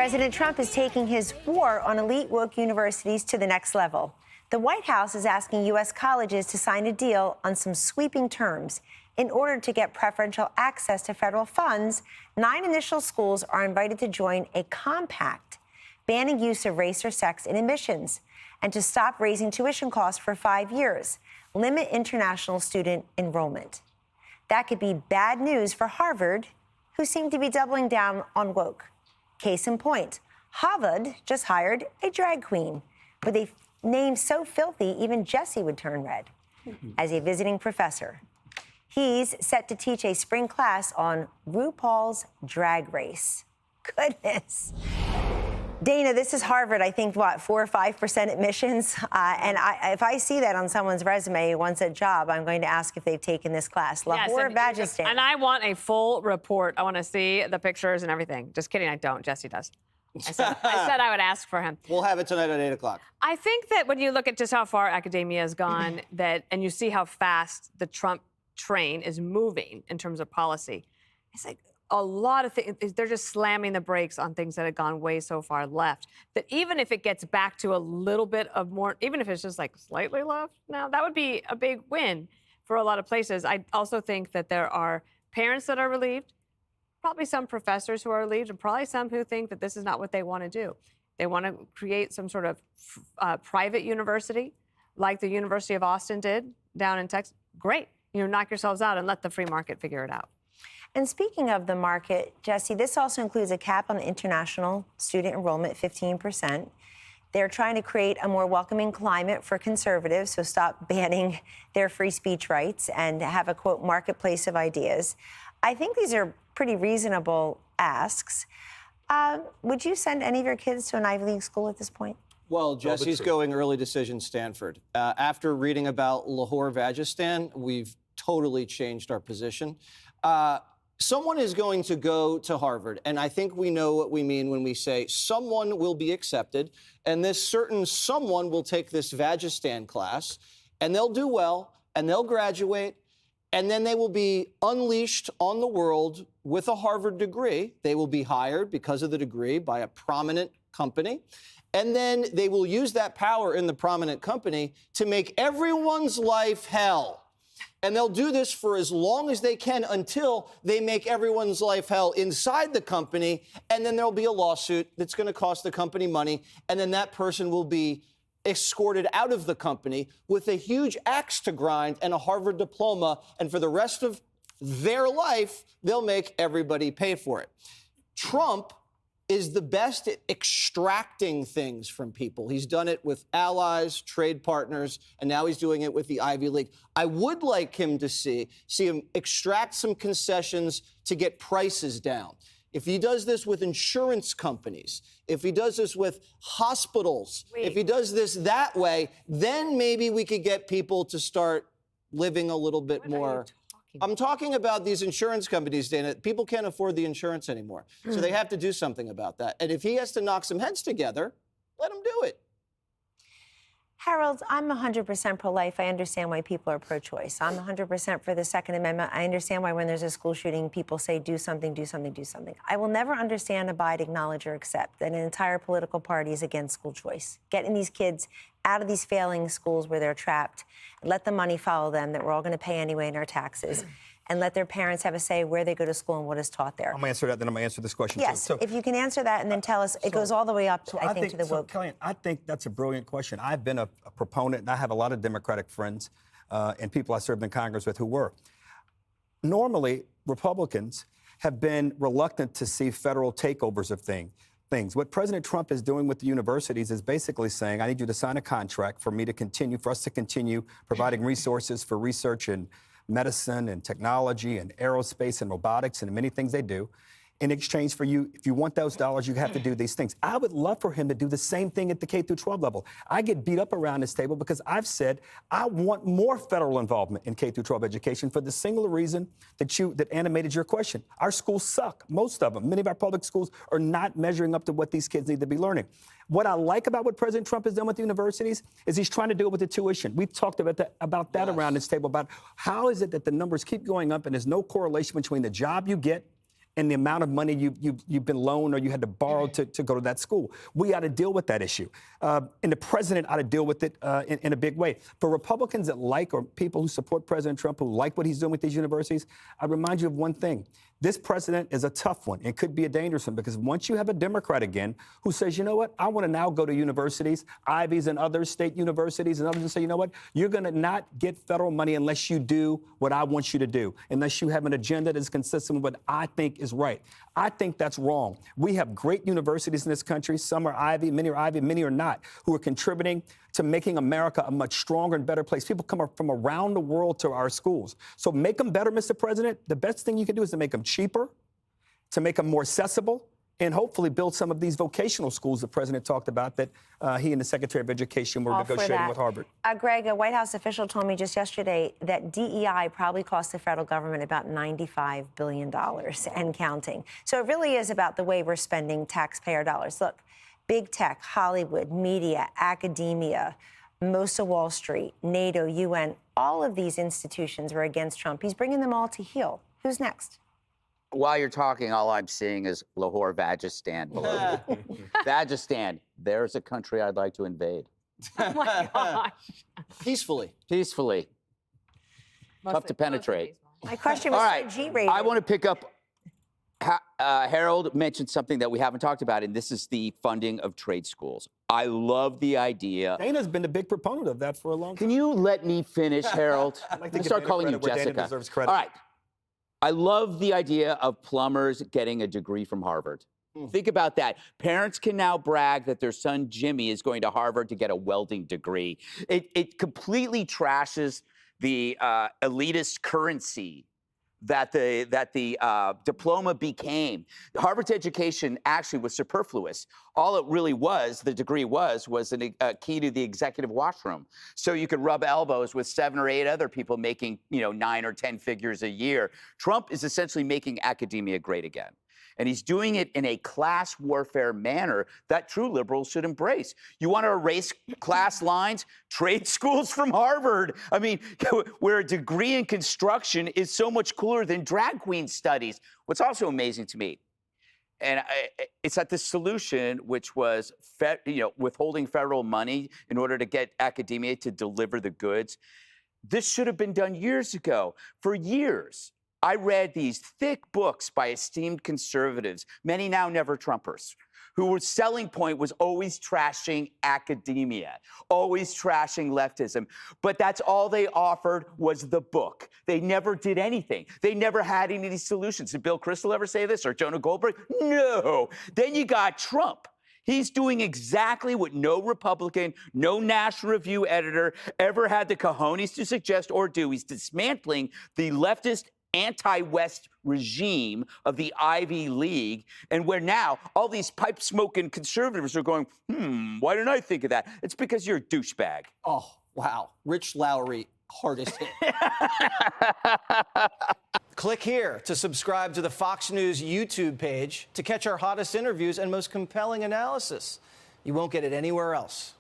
President Trump is taking his war on elite woke universities to the next level. The White House is asking U.S. colleges to sign a deal on some sweeping terms. In order to get preferential access to federal funds, 9 initial schools are invited to join a compact banning use of race or sex in admissions and to stop raising tuition costs for 5 years, limit international student enrollment. That could be bad news for Harvard, who seem to be doubling down on woke. Case in point, Harvard just hired a drag queen with a name so filthy even Jesse would turn red as a visiting professor. He's set to teach a spring class on RuPaul's Drag Race. Goodness. Dana, this is Harvard, I think, 4 or 5% admissions? If I see that on someone's resume who wants a job, I'm going to ask if they've taken this class. Lahore Vajistan. And I want a full report. I want to see the pictures and everything. Just kidding, I don't. Jesse does. I said I would ask for him. We'll have it tonight at 8 o'clock. I think that when you look at just how far academia has gone, and you see how fast the Trump train is moving in terms of policy, it's like a lot of things, they're just slamming the brakes on things that have gone way so far left, that even if it gets back to a little bit of more, even if it's just like slightly left now, that would be a big win for a lot of places. I also think that there are parents that are relieved, probably some professors who are relieved, and probably some who think that this is not what they want to do. They want to create some sort of private university like the University of Austin did down in Texas. Great. Knock yourselves out and let the free market figure it out. And speaking of the market, Jesse, this also includes a cap on international student enrollment, 15%. They're trying to create a more welcoming climate for conservatives, so stop banning their free speech rights and have a, quote, marketplace of ideas. I think these are pretty reasonable asks. Would you send any of your kids to an Ivy League school at this point? Well, Jesse's going early decision Stanford. After reading about Lahore Vajistan, we've totally changed our position. Someone is going to go to Harvard, and I think we know what we mean when we say someone will be accepted, and this certain someone will take this Vajistan class, and they'll do well, and they'll graduate, and then they will be unleashed on the world with a Harvard degree. They will be hired because of the degree by a prominent company, and then they will use that power in the prominent company to make everyone's life hell. And they'll do this for as long as they can until they make everyone's life hell inside the company. And then there'll be a lawsuit that's going to cost the company money. And then that person will be escorted out of the company with a huge axe to grind and a Harvard diploma. And for the rest of their life, they'll make everybody pay for it. Trump is the best at extracting things from people. He's done it with allies, trade partners, and now he's doing it with the Ivy League. I would like him to see him extract some concessions to get prices down. If he does this with insurance companies, if he does this with hospitals, if he does this that way, then maybe we could get people to start living a little bit more. I'm talking about these insurance companies, Dana. People can't afford the insurance anymore. So they have to do something about that. And if he has to knock some heads together, let him do it. Harold, I'm 100% pro-life. I understand why people are pro-choice. I'm 100% for the Second Amendment. I understand why when there's a school shooting, people say, do something, do something, do something. I will never understand, abide, acknowledge, or accept that an entire political party is against school choice. Getting these kids out of these failing schools where they're trapped, and let the money follow them that we're all going to pay anyway in our taxes, and let their parents have a say where they go to school and what is taught there. I'm going to answer that, then I'm going to answer this question. Yes, too. So, if you can answer that and then tell us, it goes all the way up, I think, to the woke. Kellyanne, I think that's a brilliant question. I've been a proponent, and I have a lot of Democratic friends and people I served in Congress with who were. Normally, Republicans have been reluctant to see federal takeovers of things. What President Trump is doing with the universities is basically saying, I need you to sign a contract for us to continue providing resources for research in medicine and technology and aerospace and robotics and many things they do. In exchange for you, if you want those dollars, you have to do these things. I would love for him to do the same thing at the K through 12 level. I get beat up around this table because I've said I want more federal involvement in K through 12 education for the singular reason that animated your question. Our schools suck, most of them. Many of our public schools are not measuring up to what these kids need to be learning. What I like about what President Trump has done with the universities is he's trying to do it with the tuition. We've talked about that around this table, about how is it that the numbers keep going up and there's no correlation between the job you get and the amount of money you've been loaned or you had to borrow to go to that school. We ought to deal with that issue. And the president ought to deal with it in a big way. For Republicans that like, or people who support President Trump who like what he's doing with these universities, I remind you of one thing. This president is a tough one and could be a dangerous one, because once you have a Democrat again who says, you know what, I want to now go to universities, Ivies and other state universities and others, and say, you know what, you're going to not get federal money unless you do what I want you to do, unless you have an agenda that's consistent with what I think is right. I think that's wrong. We have great universities in this country. Some are Ivy, many are not, who are contributing to making America a much stronger and better place. People come from around the world to our schools. So make them better, Mr. President. The best thing you can do is to make them cheaper, to make them more accessible, and hopefully build some of these vocational schools the president talked about that he and the Secretary of Education were negotiating with Harvard. Greg, a White House official told me just yesterday that DEI probably cost the federal government about $95 billion and counting. So it really is about the way we're spending taxpayer dollars. Look, big tech, Hollywood, media, academia, most of Wall Street, NATO, UN, all of these institutions were against Trump. He's bringing them all to heel. Who's next? While you're talking, all I'm seeing is Lahore, Vajistan below. Vajistan, there's a country I'd like to invade. Oh my gosh. Peacefully. Peacefully. Tough to penetrate. My question was All right, G-rated. I want to pick up, Harold mentioned something that we haven't talked about, and this is the funding of trade schools. I love the idea. Dana's been a big proponent of that for a long time. Can you let me finish, Harold? I'd like I'm to gonna give start Dana calling you credit where Dana Jessica. deserves credit. All right. I love the idea of plumbers getting a degree from Harvard. Think about that. Parents can now brag that their son Jimmy is going to Harvard to get a welding degree. It completely trashes the elitist currency that the diploma became. Harvard's education actually was superfluous. All it really was, the degree was a key to the executive washroom. So you could rub elbows with 7 or 8 other people making, 9 or 10 figures a year. Trump is essentially making academia great again. And he's doing it in a class warfare manner that true liberals should embrace. You want to erase class lines? Trade schools from Harvard. I mean, where a degree in construction is so much cooler than drag queen studies. What's also amazing to me, and it's that the solution, which was withholding federal money in order to get academia to deliver the goods, this should have been done years ago. For years, I read these thick books by esteemed conservatives, many now never Trumpers, whose selling point was always trashing academia, always trashing leftism. But that's all they offered was the book. They never did anything. They never had any of these solutions. Did Bill Kristol ever say this, or Jonah Goldberg? No. Then you got Trump. He's doing exactly what no Republican, no National Review editor ever had the cojones to suggest or do. He's dismantling the leftist anti-West regime of the Ivy League, and where now all these pipe-smoking conservatives are going, why didn't I think of that? It's because you're a douchebag. Oh, wow. Rich Lowry, hardest hit. Click here to subscribe to the Fox News YouTube page to catch our hottest interviews and most compelling analysis. You won't get it anywhere else.